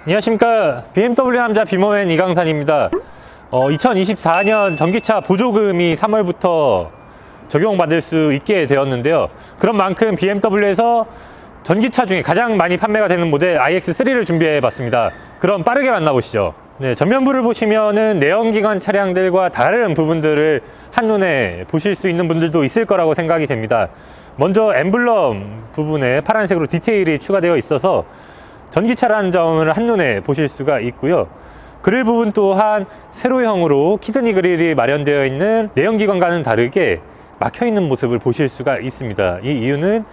안녕하십니까. BMW 남자 비머맨 이강산입니다. 2024년 전기차 보조금이 3월부터 적용받을 수 있게 되었는데요. 그런 만큼 BMW에서 전기차 중에 가장 많이 판매가 되는 모델 iX3를 준비해 봤습니다. 그럼 빠르게 만나보시죠. 네, 전면부를 보시면은 내연기관 차량들과 다른 부분들을 한눈에 보실 수 있는 분들도 있을 거라고 생각이 됩니다. 먼저 엠블럼 부분에 파란색으로 디테일이 추가되어 있어서 전기차라는 점을 한눈에 보실 수가 있고요. 그릴 부분 또한 세로형으로 키드니 그릴이 마련되어 있는 내연기관과는 다르게 막혀있는 모습을 보실 수가 있습니다. 이 이유는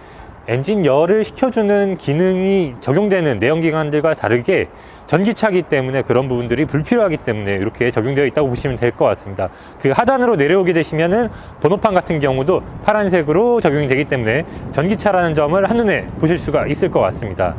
엔진 열을 식혀주는 기능이 적용되는 내연기관들과 다르게 전기차이기 때문에 그런 부분들이 불필요하기 때문에 이렇게 적용되어 있다고 보시면 될 것 같습니다. 그 하단으로 내려오게 되시면은 번호판 같은 경우도 파란색으로 적용이 되기 때문에 전기차라는 점을 한눈에 보실 수가 있을 것 같습니다.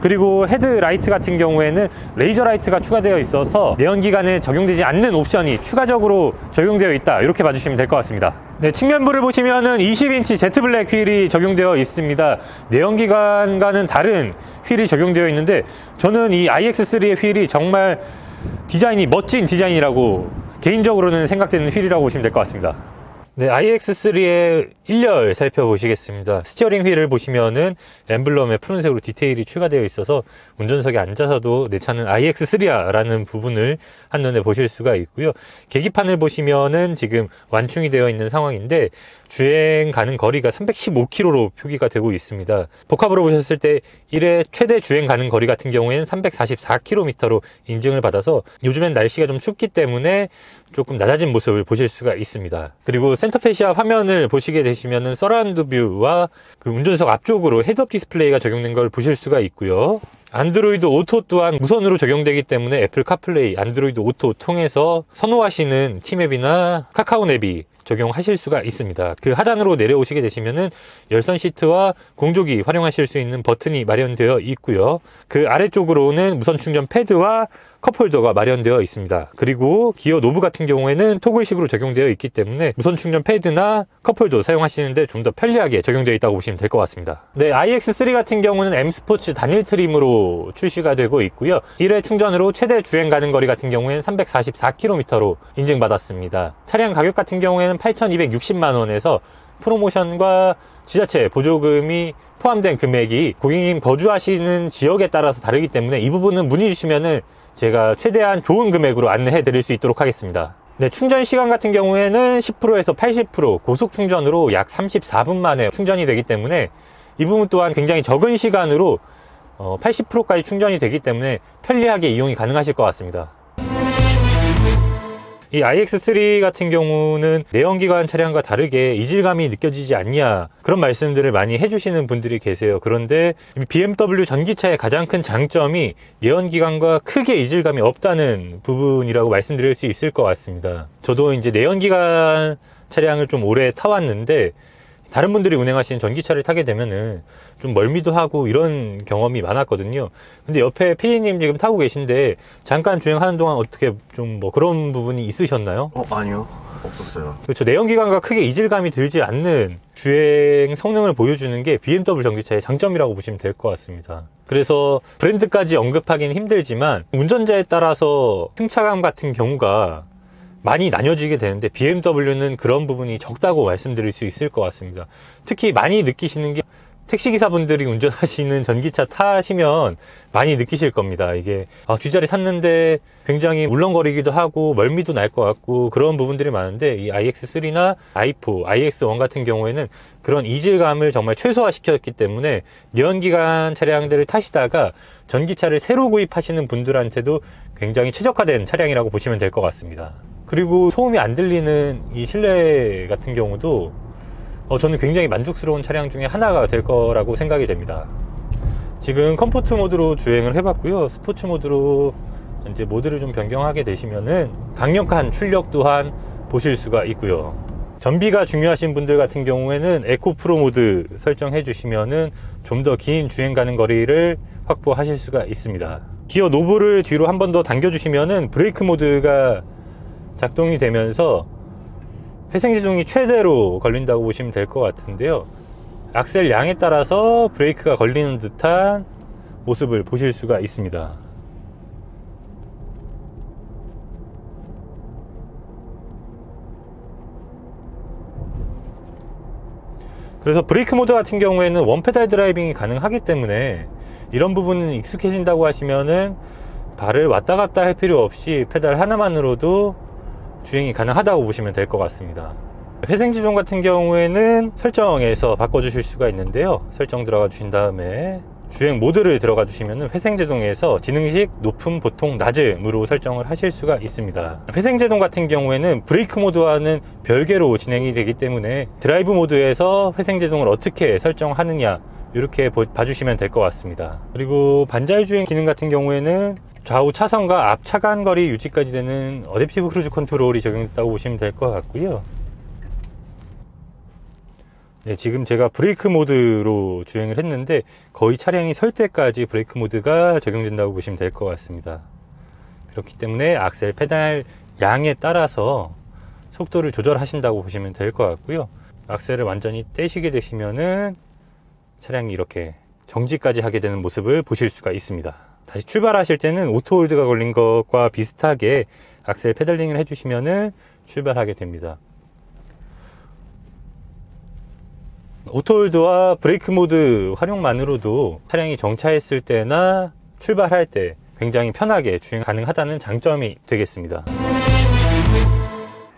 그리고 헤드라이트 같은 경우에는 레이저 라이트가 추가되어 있어서 내연기관에 적용되지 않는 옵션이 추가적으로 적용되어 있다, 이렇게 봐주시면 될 것 같습니다. 네, 측면부를 보시면은 20인치 제트블랙 휠이 적용되어 있습니다. 내연기관과는 다른 휠이 적용되어 있는데 저는 이 iX3의 휠이 정말 디자인이 멋진 디자인이라고 개인적으로는 생각되는 휠이라고 보시면 될 것 같습니다. 네, iX3의 1열 살펴보시겠습니다. 스티어링 휠을 보시면은 엠블럼에 푸른색으로 디테일이 추가되어 있어서 운전석에 앉아서도 내 차는 iX3야 라는 부분을 한눈에 보실 수가 있고요. 계기판을 보시면은 지금 완충이 되어 있는 상황인데 주행 가는 거리가 315km로 표기가 되고 있습니다. 복합으로 보셨을 때 1회 최대 주행 가는 거리 같은 경우에는 344km로 인증을 받아서 요즘엔 날씨가 좀 춥기 때문에 조금 낮아진 모습을 보실 수가 있습니다. 그리고 센터페시아 화면을 보시게 되시면은 서라운드 뷰와 그 운전석 앞쪽으로 헤드업 디스플레이가 적용된 걸 보실 수가 있고요. 안드로이드 오토 또한 무선으로 적용되기 때문에 애플 카플레이, 안드로이드 오토 통해서 선호하시는 티맵이나 카카오 앱이 적용하실 수가 있습니다. 그 하단으로 내려오시게 되시면은 열선 시트와 공조기 활용하실 수 있는 버튼이 마련되어 있고요. 그 아래쪽으로는 무선 충전 패드와 컵홀더가 마련되어 있습니다. 그리고 기어 노브 같은 경우에는 토글식으로 적용되어 있기 때문에 무선 충전 패드나 컵홀더 사용하시는데 좀 더 편리하게 적용되어 있다고 보시면 될 것 같습니다. 네, iX3 같은 경우는 M 스포츠 단일 트림으로 출시가 되고 있고요. 1회 충전으로 최대 주행 가는 거리 같은 경우에는 344km로 인증받았습니다. 차량 가격 같은 경우에는 8,260만 원에서 프로모션과 지자체 보조금이 포함된 금액이 고객님 거주하시는 지역에 따라서 다르기 때문에 이 부분은 문의 주시면은 제가 최대한 좋은 금액으로 안내해 드릴 수 있도록 하겠습니다. 네, 충전 시간 같은 경우에는 10%에서 80% 고속 충전으로 약 34분 만에 충전이 되기 때문에 이 부분 또한 굉장히 적은 시간으로 80%까지 충전이 되기 때문에 편리하게 이용이 가능하실 것 같습니다. 이 iX3 같은 경우는 내연기관 차량과 다르게 이질감이 느껴지지 않냐, 그런 말씀들을 많이 해주시는 분들이 계세요. 그런데 BMW 전기차의 가장 큰 장점이 내연기관과 크게 이질감이 없다는 부분이라고 말씀드릴 수 있을 것 같습니다. 저도 이제 내연기관 차량을 좀 오래 타왔는데 다른 분들이 운행하시는 전기차를 타게 되면은 좀 멀미도 하고 이런 경험이 많았거든요. 근데 옆에 피디님 지금 타고 계신데 잠깐 주행하는 동안 어떻게 좀 뭐 그런 부분이 있으셨나요? 아니요. 없었어요. 그렇죠. 내연기관과 크게 이질감이 들지 않는 주행 성능을 보여주는 게 BMW 전기차의 장점이라고 보시면 될 것 같습니다. 그래서 브랜드까지 언급하기는 힘들지만 운전자에 따라서 승차감 같은 경우가 많이 나뉘어지게 되는데 BMW는 그런 부분이 적다고 말씀드릴 수 있을 것 같습니다. 특히 많이 느끼시는 게 택시기사분들이 운전하시는 전기차 타시면 많이 느끼실 겁니다. 이게 뒷자리 탔는데 굉장히 울렁거리기도 하고 멀미도 날 것 같고 그런 부분들이 많은데 이 iX3나 i4, iX1 같은 경우에는 그런 이질감을 정말 최소화시켰기 때문에 내연기관 차량들을 타시다가 전기차를 새로 구입하시는 분들한테도 굉장히 최적화된 차량이라고 보시면 될 것 같습니다. 그리고 소음이 안 들리는 이 실내 같은 경우도 저는 굉장히 만족스러운 차량 중에 하나가 될 거라고 생각이 됩니다. 지금 컴포트 모드로 주행을 해봤고요. 스포츠 모드로 이제 모드를 좀 변경하게 되시면은 강력한 출력 또한 보실 수가 있고요. 전비가 중요하신 분들 같은 경우에는 에코 프로 모드 설정해 주시면은 좀 더 긴 주행 가는 거리를 확보하실 수가 있습니다. 기어 노브를 뒤로 한 번 더 당겨 주시면은 브레이크 모드가 작동이 되면서 회생시동이 최대로 걸린다고 보시면 될 것 같은데요. 악셀 양에 따라서 브레이크가 걸리는 듯한 모습을 보실 수가 있습니다. 그래서 브레이크 모드 같은 경우에는 원페달 드라이빙이 가능하기 때문에 이런 부분은 익숙해진다고 하시면은 발을 왔다 갔다 할 필요 없이 페달 하나만으로도 주행이 가능하다고 보시면 될 것 같습니다. 회생제동 같은 경우에는 설정에서 바꿔주실 수가 있는데요. 설정 들어가 주신 다음에 주행 모드를 들어가 주시면 회생제동에서 지능식 높음, 보통, 낮음으로 설정을 하실 수가 있습니다. 회생제동 같은 경우에는 브레이크 모드와는 별개로 진행이 되기 때문에 드라이브 모드에서 회생제동을 어떻게 설정하느냐 이렇게 봐주시면 될 것 같습니다. 그리고 반자율 주행 기능 같은 경우에는 좌우 차선과 앞 차간 거리 유지까지 되는 어댑티브 크루즈 컨트롤이 적용됐다고 보시면 될 것 같고요. 네, 지금 제가 브레이크 모드로 주행을 했는데 거의 차량이 설 때까지 브레이크 모드가 적용된다고 보시면 될 것 같습니다. 그렇기 때문에 악셀 페달 양에 따라서 속도를 조절하신다고 보시면 될 것 같고요. 악셀을 완전히 떼시게 되시면은 차량이 이렇게 정지까지 하게 되는 모습을 보실 수가 있습니다. 다시 출발하실 때는 오토홀드가 걸린 것과 비슷하게 악셀 페달링을 해주시면은 출발하게 됩니다. 오토홀드와 브레이크 모드 활용만으로도 차량이 정차했을 때나 출발할 때 굉장히 편하게 주행 가능하다는 장점이 되겠습니다.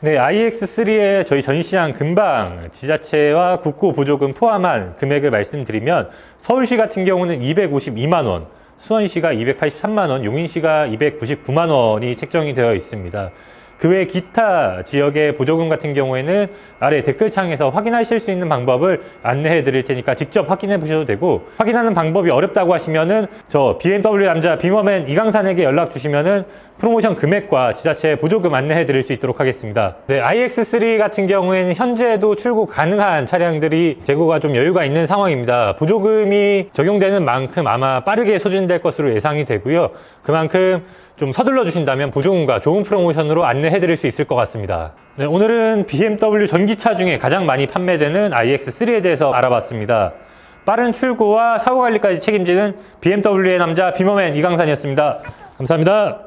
네, iX3의 저희 전시장 근방 지자체와 국고 보조금 포함한 금액을 말씀드리면 서울시 같은 경우는 252만원, 수원시가 283만원, 용인시가 299만원이 책정이 되어 있습니다. 그 외 기타 지역의 보조금 같은 경우에는 아래 댓글창에서 확인하실 수 있는 방법을 안내해 드릴 테니까 직접 확인해 보셔도 되고, 확인하는 방법이 어렵다고 하시면은 저 BMW 남자 비머맨 이강산에게 연락 주시면은 프로모션 금액과 지자체 보조금 안내해 드릴 수 있도록 하겠습니다. 네, iX3 같은 경우에는 현재도 출고 가능한 차량들이 재고가 좀 여유가 있는 상황입니다. 보조금이 적용되는 만큼 아마 빠르게 소진될 것으로 예상이 되고요. 그만큼 좀 서둘러 주신다면 보조금과 좋은 프로모션으로 안내해 드릴 수 있을 것 같습니다. 네, 오늘은 BMW 전기차 중에 가장 많이 판매되는 iX3에 대해서 알아봤습니다. 빠른 출고와 사고 관리까지 책임지는 BMW의 남자 비머맨 이강산이었습니다. 감사합니다.